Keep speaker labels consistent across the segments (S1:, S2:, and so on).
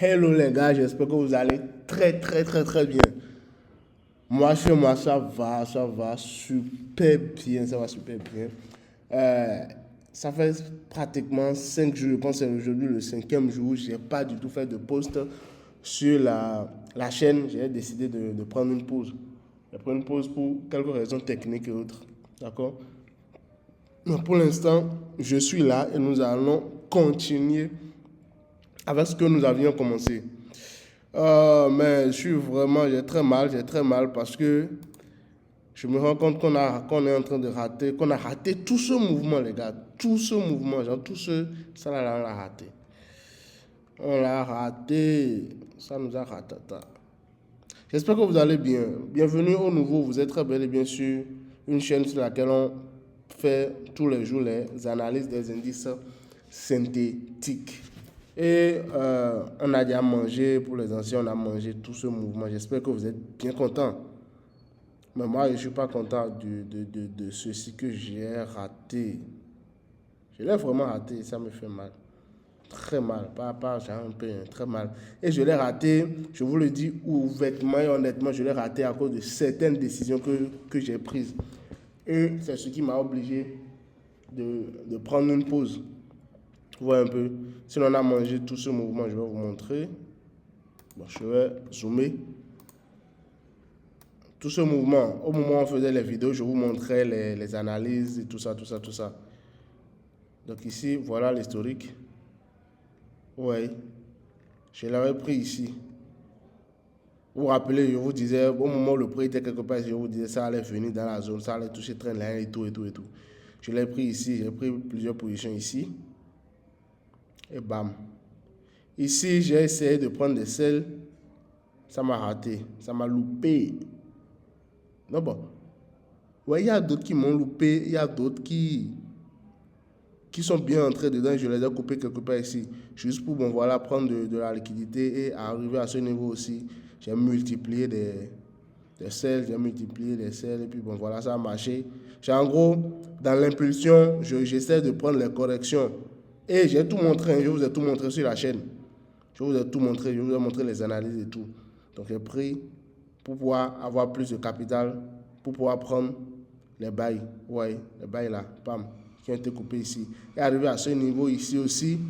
S1: Hello les gars, j'espère que vous allez très bien. Moi, chez moi, ça va super bien, ça va super bien. Euh, Ça fait pratiquement 5 jours, je pense que c'est aujourd'hui le cinquième jour, je n'ai pas du tout fait de post sur la chaîne. J'ai décidé de prendre une pause. Je prends une pause pour quelques raisons techniques et autres. D'accord? Mais pour l'instant, je suis là et nous allons continuer avec ce que nous avions commencé. Mais j'ai très mal parce que je me rends compte qu'on est en train de rater, qu'on a raté tout ce mouvement, les gars. Tout ce mouvement, genre tout ce, ça là, on l'a raté. On l'a raté, ça nous a raté. J'espère que vous allez bien. Bienvenue au nouveau, vous êtes très bel et bien sûr une chaîne sur laquelle on fait tous les jours les analyses des indices synthétiques. Et on a déjà mangé, pour les anciens, on a mangé tout ce mouvement. J'espère que vous êtes bien contents. Mais moi, je ne suis pas content de ceci que j'ai raté. Je l'ai vraiment raté, ça me fait mal. Très mal, pas genre un peu, hein, très mal. Et je l'ai raté, je vous le dis ouvertement et honnêtement, je l'ai raté à cause de certaines décisions que j'ai prises. Et c'est ce qui m'a obligé de prendre une pause. Vous voyez un peu. Si on a mangé tout ce mouvement, je vais vous montrer. Bon, je vais zoomer. Tout ce mouvement, au moment où on faisait les vidéos, je vous montrais les analyses et tout ça. Donc ici, voilà l'historique. Ouais, je l'avais pris ici. Vous vous rappelez, je vous disais, au moment où le prix était quelque part, je vous disais ça allait venir dans la zone, ça allait toucher trendline et tout. Je l'ai pris ici, j'ai pris plusieurs positions ici. Et bam. Ici, j'ai essayé de prendre des selles. Ça m'a raté, ça m'a loupé. Non, bon. Ouais, il y a d'autres qui m'ont loupé, il y a d'autres qui sont bien entrés dedans. Je les ai coupés quelque part ici. Juste pour, bon, voilà, prendre de la liquidité et arriver à ce niveau aussi. J'ai multiplié des selles, j'ai multiplié des selles et puis bon, voilà, ça a marché. En gros, dans l'impulsion, j'essaie de prendre les corrections. Et j'ai tout montré, je vous ai tout montré sur la chaîne. Je vous ai tout montré, je vous ai montré les analyses et tout. Donc j'ai pris pour pouvoir avoir plus de capital, pour pouvoir prendre les bails. Ouais, les bails là, pam, qui ont été coupés ici. Et arrivé à ce niveau ici aussi,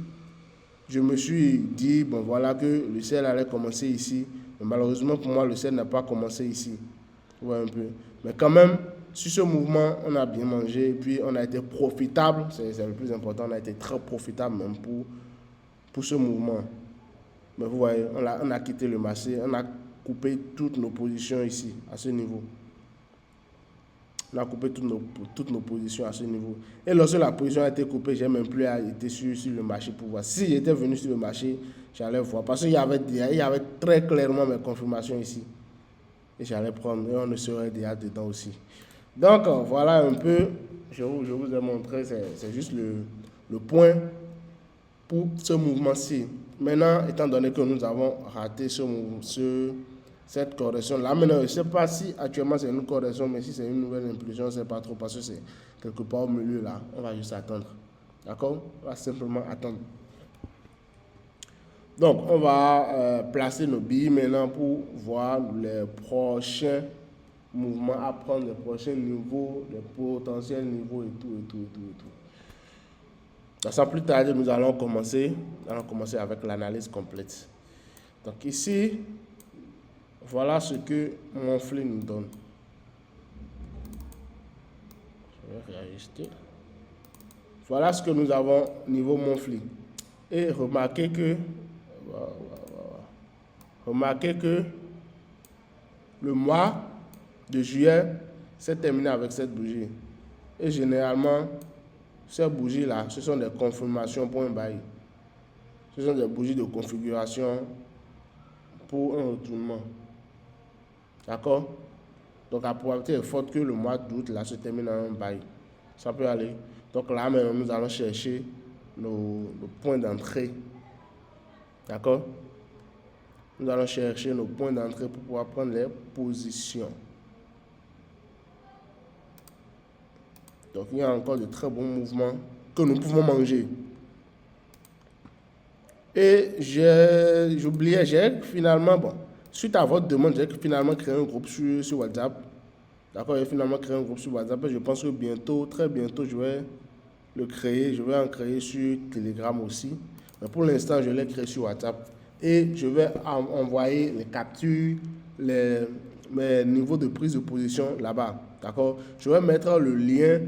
S1: je me suis dit, bon voilà, que le sel allait commencer ici. Mais malheureusement pour moi, le sel n'a pas commencé ici. Ouais, un peu. Mais quand même, sur ce mouvement, on a bien mangé et puis on a été profitable. C'est le plus important, on a été très profitable même pour ce mouvement. Mais vous voyez, on a quitté le marché, on a coupé toutes nos positions ici, à ce niveau. On a coupé toutes nos positions à ce niveau. Et lorsque la position a été coupée, j'ai même plus été sur le marché pour voir. Si j'étais venu sur le marché, j'allais voir. Parce qu'il y avait très clairement mes confirmations ici. Et j'allais prendre, et on ne serait déjà dedans aussi. Donc voilà un peu, je vous ai montré, c'est juste le point pour ce mouvement-ci. Maintenant, étant donné que nous avons raté cette correction-là, maintenant, je ne sais pas si actuellement c'est une correction, mais si c'est une nouvelle impulsion, je ne sais pas trop, parce que c'est quelque part au milieu là. On va juste attendre. D'accord? On va simplement attendre. Donc, on va placer nos billes maintenant pour voir les prochains mouvements à prendre, les prochains niveaux, les potentiels niveaux et tout. Donc, sans plus tarder, nous allons commencer avec l'analyse complète. Donc ici, voilà ce que Monthly nous donne. Je vais réajuster. Voilà ce que nous avons au niveau Monthly. Et remarquez que le mois de juillet s'est terminé avec cette bougie. Et généralement, ces bougies-là, ce sont des confirmations pour un bail. Ce sont des bougies de configuration pour un retournement. D'accord? Donc la probabilité est forte que le mois d'août là se termine en un bail. Ça peut aller. Donc là maintenant nous allons chercher nos points d'entrée. D'accord? Nous allons chercher nos points d'entrée pour pouvoir prendre les positions. Donc il y a encore de très bons mouvements que nous pouvons manger. Et j'oubliais, j'ai finalement, bon, suite à votre demande, j'ai finalement créé un groupe sur WhatsApp. D'accord, j'ai finalement créé un groupe sur WhatsApp et je pense que bientôt, très bientôt, je vais le créer. Je vais en créer sur Telegram aussi. Mais pour l'instant, je l'ai créé sur WhatsApp. Et je vais envoyer les captures, mes niveaux de prise de position là-bas. D'accord? Je vais mettre le lien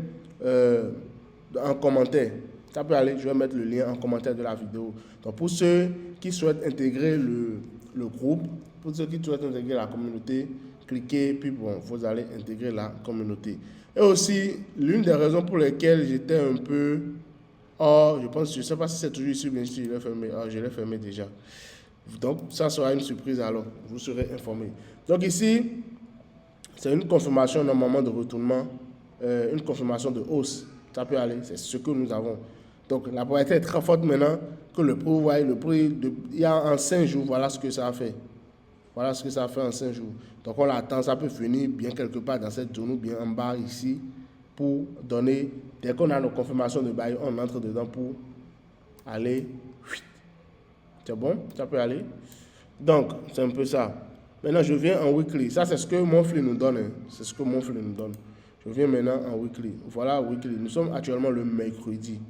S1: en commentaire. Ça peut aller, je vais mettre le lien en commentaire de la vidéo. Donc pour ceux qui souhaitent intégrer le groupe, pour ceux qui souhaitent intégrer la communauté, cliquez, puis bon, vous allez intégrer la communauté. Et aussi, l'une des raisons pour lesquelles j'étais un peu... Oh, je pense, je ne sais pas si c'est toujours ici, bien sûr, je l'ai fermé. Oh, je l'ai fermé déjà. Donc, ça sera une surprise alors, vous serez informé. Donc ici, c'est une confirmation normalement de retournement, une confirmation de hausse. Ça peut aller, c'est ce que nous avons. Donc la probabilité est très forte maintenant que le prix, vous voyez, le prix, il y a en 5 jours, voilà ce que ça a fait. Voilà ce que ça a fait en 5 jours. Donc on l'attend, ça peut finir bien quelque part dans cette zone ou bien en bas ici pour donner, dès qu'on a nos confirmations de bail, on entre dedans pour aller. C'est bon, ça peut aller. Donc, c'est un peu ça. Maintenant, je viens en weekly. Ça, c'est ce que mon flux nous donne. Hein. C'est ce que mon flux nous donne. Je viens maintenant en weekly. Voilà, weekly. Nous sommes actuellement le mercredi.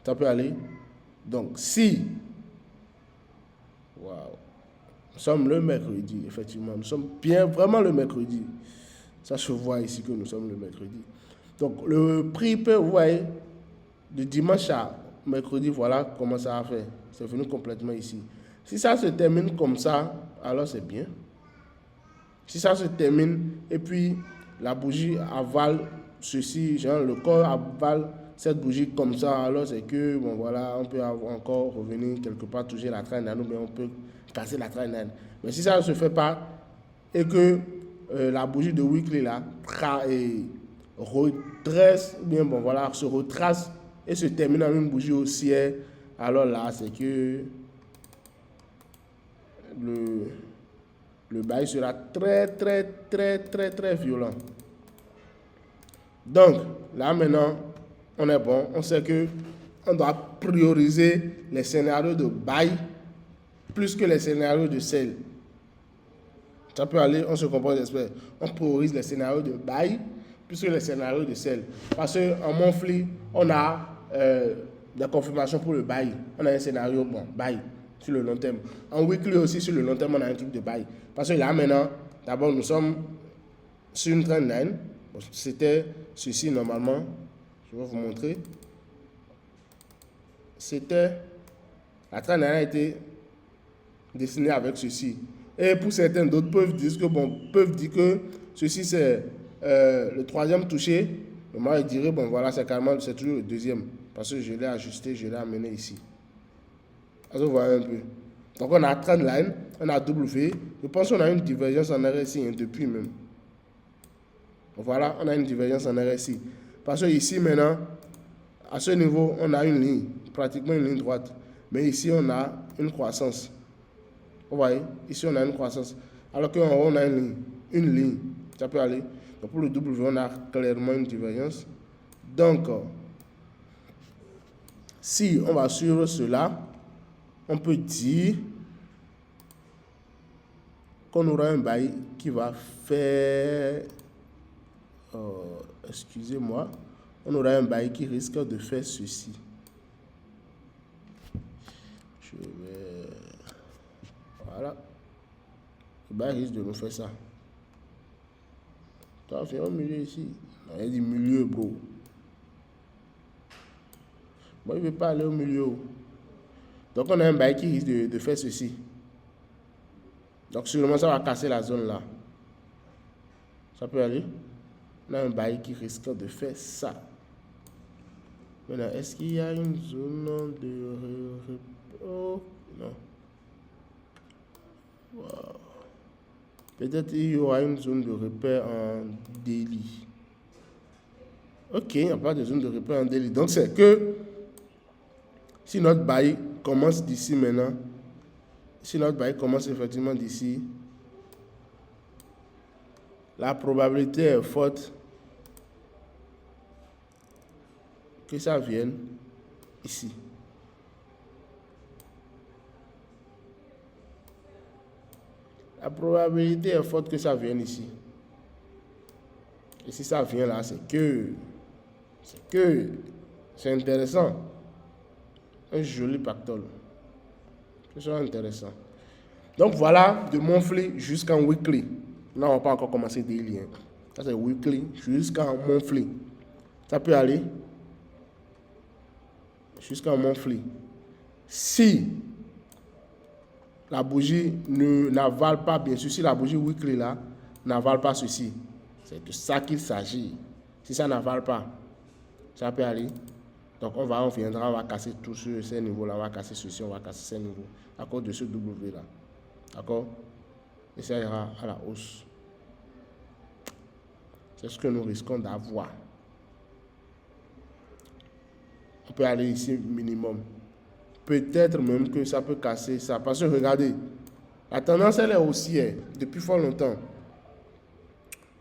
S1: Ça peut aller. Donc, si... Waouh. Nous sommes le mercredi, effectivement. Nous sommes bien, vraiment le mercredi. Ça se voit ici que nous sommes le mercredi. Donc, le prix peut, vous voyez, de dimanche à mercredi, voilà comment ça a fait. C'est venu complètement ici. Si ça se termine comme ça, alors c'est bien. Si ça se termine et puis la bougie avale ceci, genre le corps avale cette bougie comme ça, alors c'est que, bon voilà, on peut encore revenir quelque part, toucher la trend ou bien on peut casser la trend. Mais si ça ne se fait pas et que la bougie de weekly là redresse, bien bon voilà, se retrace et se termine en une bougie haussière, alors là c'est que le bail sera très violent. Donc, là maintenant, on est bon. On sait que on doit prioriser les scénarios de bail plus que les scénarios de sell. Ça peut aller, on se comprend, j'espère. On priorise les scénarios de bail plus que les scénarios de sell. Parce qu'en monthly, on a des confirmations pour le bail. On a un scénario, bon, bail sur le long terme. En weekly aussi, sur le long terme, on a un truc de bail. Parce que là, maintenant, d'abord, nous sommes sur une trendline. C'était ceci, normalement. Je vais vous montrer. C'était... La trendline a été dessinée avec ceci. Et pour certains, d'autres peuvent dire que ceci, c'est le troisième touché. Moi, je dirais, bon, voilà, c'est carrément, c'est toujours le deuxième. Parce que je l'ai ajusté, je l'ai amené ici. Vous voyez un peu. Donc on a trendline, on a W. Je pense qu'on a une divergence en RSI hein, depuis même. Voilà, on a une divergence en RSI. Parce que ici maintenant, à ce niveau, on a une ligne, pratiquement une ligne droite. Mais ici, on a une croissance. Vous voyez, ici, on a une croissance. Alors qu'en haut, on a une ligne. Ça peut aller. Donc pour le W, on a clairement une divergence. Donc, si on va suivre cela, on peut dire qu'on aura un bail qui va faire, excusez-moi, on aura un bail qui risque de faire ceci. Je vais, voilà, le bail risque de nous faire ça. Toi, viens au milieu ici. Il y a du milieu, bro. Moi, je ne vais pas aller au milieu. Donc, on a un bail qui risque de faire ceci. Donc, sûrement, ça va casser la zone là. Ça peut aller. On a un bail qui risque de faire ça. Maintenant, est-ce qu'il y a une zone de... Oh, non. Wow. Peut-être il y aura une zone de repère en daily. Ok, il n'y a pas de zone de repère en daily. Donc, c'est que si notre bail commence d'ici maintenant, si notre bail commence effectivement d'ici, la probabilité est forte que ça vienne ici. La probabilité est forte que ça vienne ici. Et si ça vient là, c'est intéressant. Un joli pactole. C'est intéressant. Donc voilà, de monthly jusqu'en weekly. Là, on va pas encore commencer daily. Hein. Ça, c'est weekly jusqu'en monthly. Ça peut aller jusqu'en monthly. Si la bougie n'avale pas, bien sûr, si la bougie weekly là n'avale pas ceci, c'est de ça qu'il s'agit. Si ça n'avale pas, ça peut aller. Donc on viendra, on va casser tous ces niveaux-là, on va casser ceci, on va casser ces niveaux à cause de ce W là. D'accord? Et ça ira à la hausse. C'est ce que nous risquons d'avoir. On peut aller ici minimum. Peut-être même que ça peut casser ça. Parce que regardez, la tendance elle est haussière depuis fort longtemps.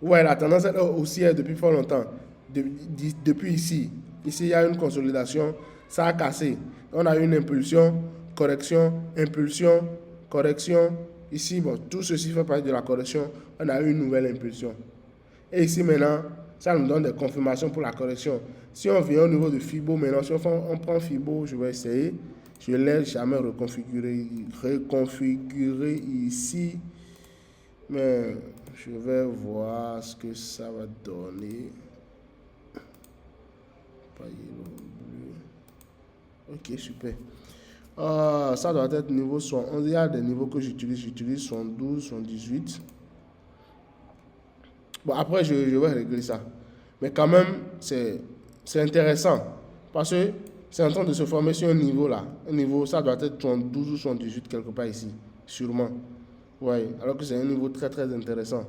S1: Ouais, la tendance elle est haussière depuis fort longtemps. Depuis ici. Ici, il y a une consolidation. Ça a cassé. On a une impulsion, correction, impulsion, correction. Ici, bon, tout ceci fait partie de la correction. On a une nouvelle impulsion. Et ici, maintenant, ça nous donne des confirmations pour la correction. Si on vient au niveau de Fibo, maintenant, si on prend Fibo, je vais essayer. Je ne l'ai jamais reconfiguré ici. Mais je vais voir ce que ça va donner. Ok, super. Ça doit être niveau 111. Il y a des niveaux que j'utilise. J'utilise 112, 118. Bon, après, je vais régler ça. Mais quand même, c'est intéressant. Parce que c'est en train de se former sur un niveau là. Un niveau, ça doit être 112 ou 118 quelque part ici. Sûrement. Oui, alors que c'est un niveau très très intéressant.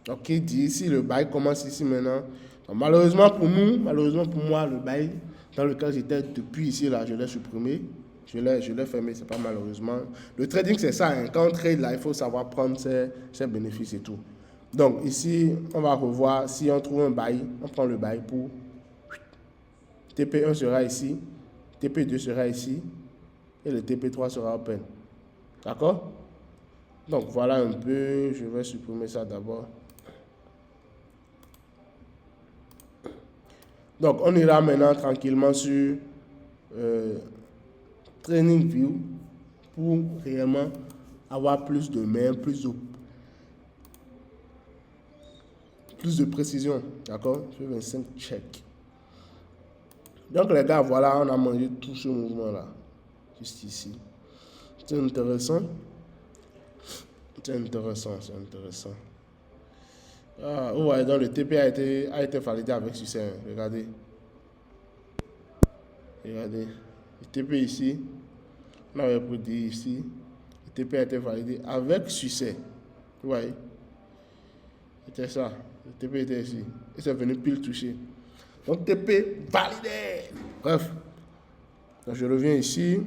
S1: Ok, dit ici, le bail commence ici maintenant. Donc, malheureusement pour moi, le bail dans lequel j'étais depuis ici là, je l'ai supprimé. Je l'ai fermé, c'est pas malheureusement. Le trading, c'est ça. Hein. Quand on trade là, il faut savoir prendre ses bénéfices et tout. Donc ici, on va revoir si on trouve un bail. On prend le bail pour TP1 sera ici, TP2 sera ici et le TP3 sera open. D'accord? Donc voilà un peu. Je vais supprimer ça d'abord. Donc on ira maintenant tranquillement sur Training View pour réellement avoir plus de mains, plus de précision. D'accord? Je fais 25 check. Donc les gars, voilà, on a mangé tout ce mouvement-là. Juste ici. C'est intéressant. C'est intéressant, c'est intéressant. Ah, vous voyez, donc le TP a été validé avec succès. Regardez. Regardez. Le TP ici. On avait produit ici. Le TP a été validé avec succès. Vous voyez. C'était ça. Le TP était ici. Et c'est venu pile toucher. Donc TP validé. Bref. Donc je reviens ici.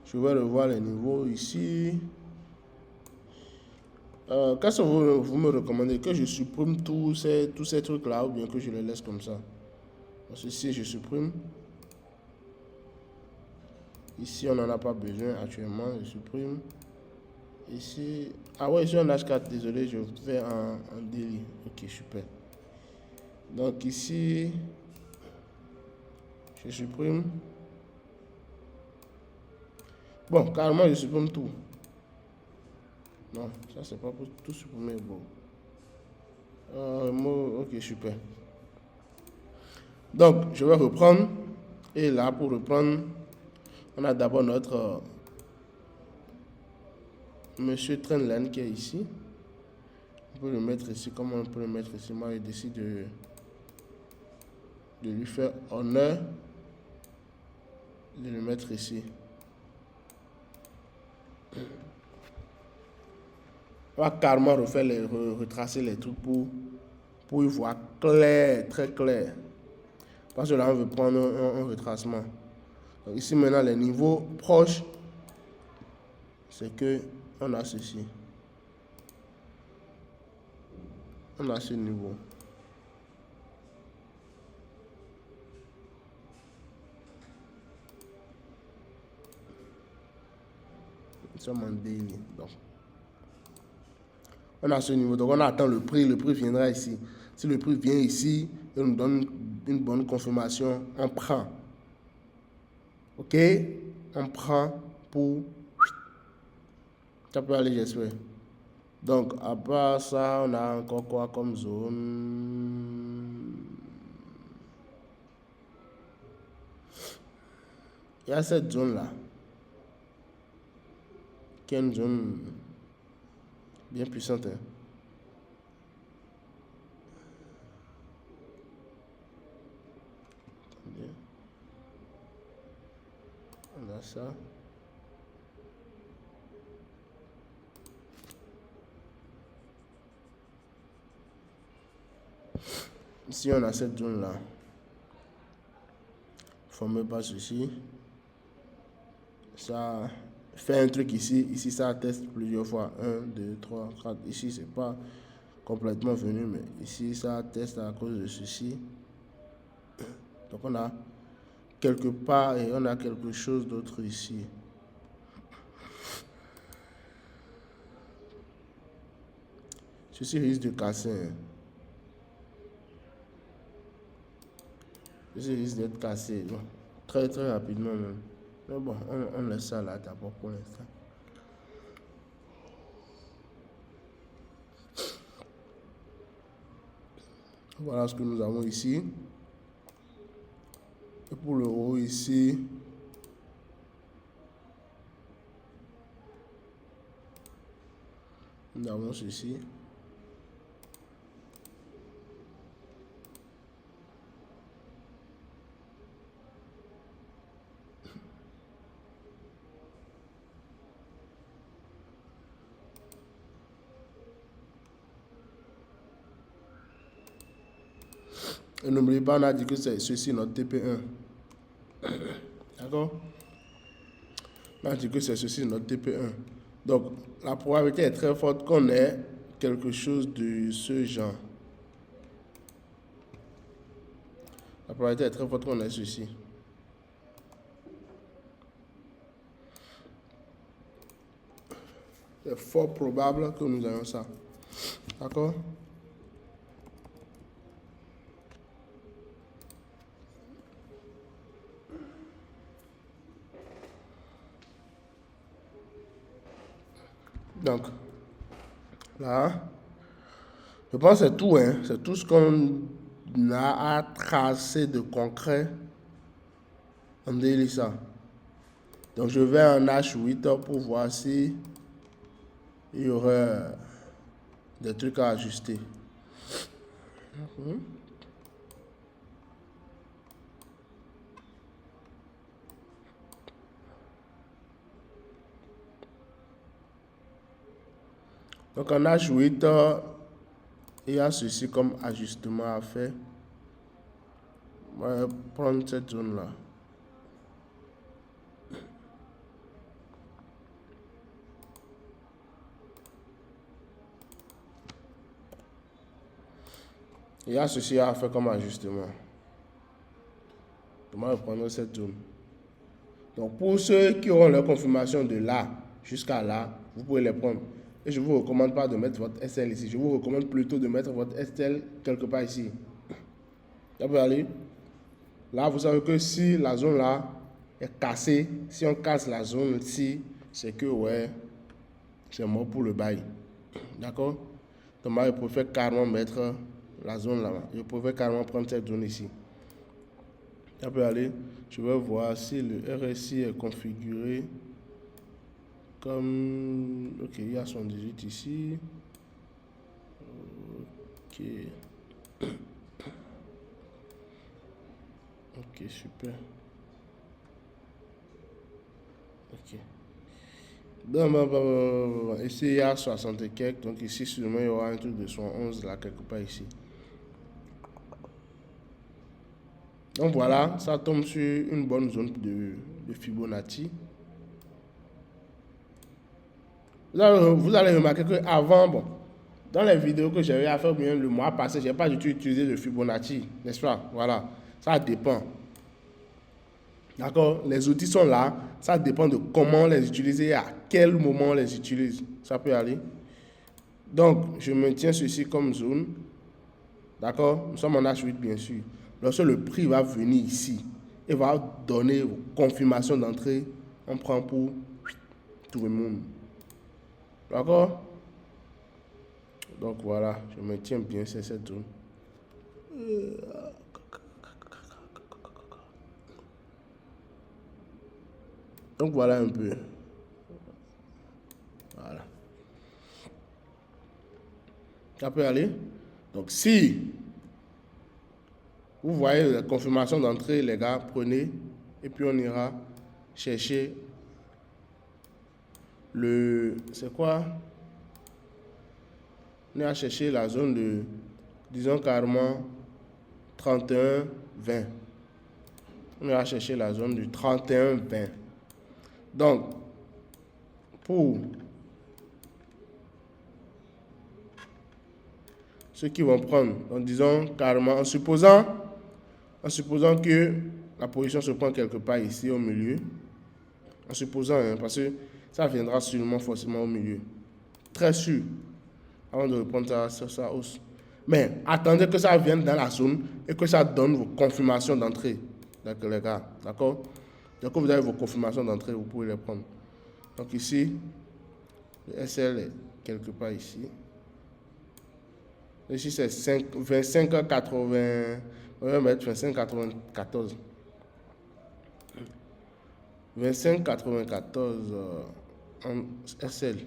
S1: Je vais revoir les niveaux ici. Qu'est-ce que vous me recommandez? Que je supprime tous ces trucs-là ou bien que je les laisse comme ça? Parce que si je supprime, ici on n'en a pas besoin actuellement, je supprime. Ici, ah ouais, ici un H4, désolé, je fais un délit. Ok, super. Donc ici, je supprime. Bon, carrément, je supprime tout. Non, ça c'est pas pour tout supprimer. Bon. Ok, super. Donc, je vais reprendre. Et là, pour reprendre, on a d'abord notre Monsieur Trendline qui est ici. On peut le mettre ici. Comment on peut le mettre ici? Moi, je décide de lui faire honneur de le mettre ici. On va carrément retracer les trucs pour y voir clair, très clair. Parce que là, on veut prendre un retracement. Donc ici, maintenant, les niveaux proches, c'est que on a ceci. On a ce niveau. Nous sommes en daily. Donc, on a ce niveau. Donc, on attend le prix. Le prix viendra ici. Si le prix vient ici, il nous donne une bonne confirmation. On prend. OK? On prend pour... Ça peut aller, j'espère. Donc, à part ça, on a encore quoi comme zone? Il y a cette zone-là, qui est une zone bien puissante. Hein. Attendez. On a ça. Ici, on a cette zone-là. Formez pas ceci. Ça fait un truc ici. Ici, ça teste plusieurs fois. 1, 2, 3, 4. Ici, c'est pas complètement venu, mais ici, ça teste à cause de ceci. Donc, on a quelque part et on a quelque chose d'autre ici. Ceci risque de casser. Hein. Ceci risque d'être cassé. Bon, très très rapidement même. Mais bon, on laisse ça là d'abord pour l'instant. Voilà ce que nous avons ici. Et pour le haut ici, nous avons ceci. Et n'oubliez pas, on a dit que c'est ceci notre TP1. D'accord? On a dit que c'est ceci notre TP1. Donc, la probabilité est très forte qu'on ait quelque chose de ce genre. La probabilité est très forte qu'on ait ceci. C'est fort probable que nous ayons ça. D'accord? Donc, là, je pense que c'est tout. Hein? C'est tout ce qu'on a à tracer de concret en daily ça. Donc, je vais en H8 pour voir si il y aurait des trucs à ajuster. Donc en H8, il y a ceci comme ajustement à faire. On va prendre cette zone-là. Il y a ceci à faire comme ajustement. On va prendre cette zone. Donc pour ceux qui auront leur confirmation de là jusqu'à là, vous pouvez les prendre. Et je ne vous recommande pas de mettre votre SL ici. Je vous recommande plutôt de mettre votre SL quelque part ici. Ça peut aller. Là, vous savez que si la zone là est cassée, si on casse la zone ici, c'est que ouais, c'est mort pour le bail. D'accord? Donc moi, je préfère carrément mettre la zone là. Je préfère carrément prendre cette zone ici. Ça peut aller. Je vais voir si le RSI est configuré comme... Ok, il y a son digit ici. Ok. Ok, super. Ok. Donc, ici, il y a 60 et quelques. Donc, ici, sûrement, il y aura un truc de 111 là, quelque part ici. Donc, voilà, ça tombe sur une bonne zone de Fibonacci. Vous allez remarquer qu'avant, bon, dans les vidéos que j'avais à faire bien le mois passé, je n'ai pas du tout utilisé le Fibonacci, n'est-ce pas? Voilà, ça dépend. D'accord? Les outils sont là, ça dépend de comment les utiliser et à quel moment on les utilise. Ça peut aller. Donc, je maintiens ceci comme zone. D'accord? Nous sommes en H8, bien sûr. Lorsque le prix va venir ici et va donner confirmation d'entrée, on prend pour tout le monde. D'accord? Donc, voilà. Je maintiens bien cette zone. Donc, voilà un peu. Voilà. Ça peut aller. Donc, si vous voyez la confirmation d'entrée, les gars, prenez et puis on ira chercher le... C'est quoi? On ira chercher la zone de, disons carrément, 31, 20. On ira chercher la zone du 31, 20. Donc, pour ceux qui vont prendre, en disant carrément, en supposant que la position se prend quelque part ici au milieu, en supposant, hein, parce que ça viendra sûrement forcément au milieu, très sûr, avant de reprendre sa hausse. Mais attendez que ça vienne dans la zone et que ça donne vos confirmations d'entrée, d'accord les gars, d'accord? Donc quand vous avez vos confirmations d'entrée, vous pouvez les prendre. Donc ici, le SL est quelque part ici. Ici, c'est 25,80. On va mettre 25,94. 25,94 en SL.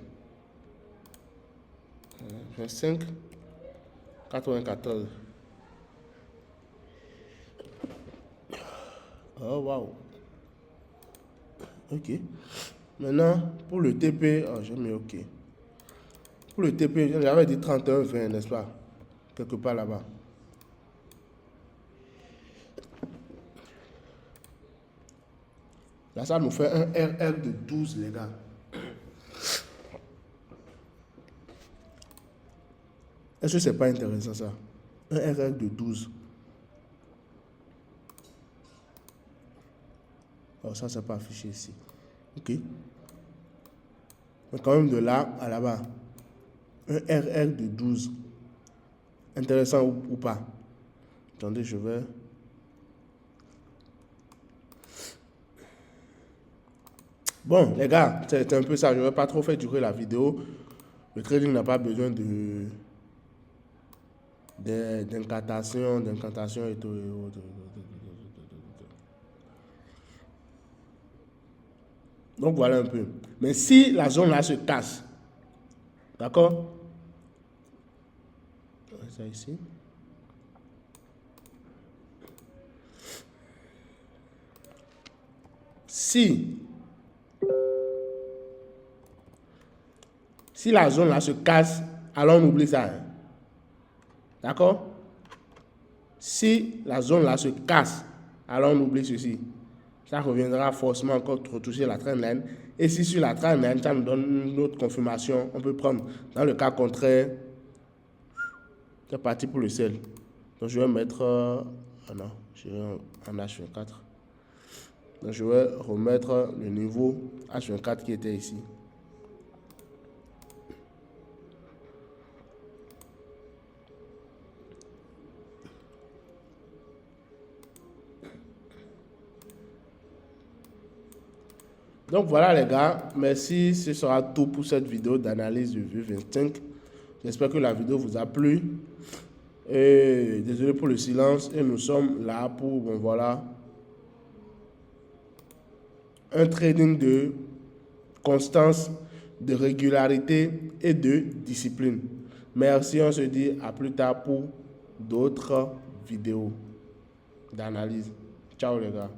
S1: 25,94. Oh, waouh. Ok. Maintenant, pour le TP, oh, j'ai mis OK. Pour le TP, j'avais dit 31,20, n'est-ce pas? Quelque part là-bas. Là, ça nous fait un RR de 12, les gars. Est-ce que c'est pas intéressant, ça? Un RR de 12. Oh, ça, c'est pas affiché ici. OK. Mais quand même de là à là-bas. Un RR de 12. Intéressant ou pas? Attendez, je vais... Bon, les gars, c'est un peu ça. Je ne vais pas trop faire durer la vidéo. Le trading n'a pas besoin d'incantation et tout. Donc, voilà un peu. Mais si la zone là se casse, d'accord? Ça ici. Si la zone là se casse, alors on oublie ça. Hein? D'accord? Si la zone là se casse, alors on oublie ceci. Ça reviendra forcément encore retoucher la trendline. Et si sur la trendline, ça nous donne une autre confirmation, on peut prendre. Dans le cas contraire, c'est parti pour le sel. Donc je vais mettre... non, je vais en H24. Donc je vais remettre le niveau H24 qui était ici. Donc voilà les gars, merci, ce sera tout pour cette vidéo d'analyse du VU25. J'espère que la vidéo vous a plu. Et désolé pour le silence. Et nous sommes là pour, bon voilà, un trading de constance, de régularité et de discipline. Merci, on se dit à plus tard pour d'autres vidéos d'analyse. Ciao les gars.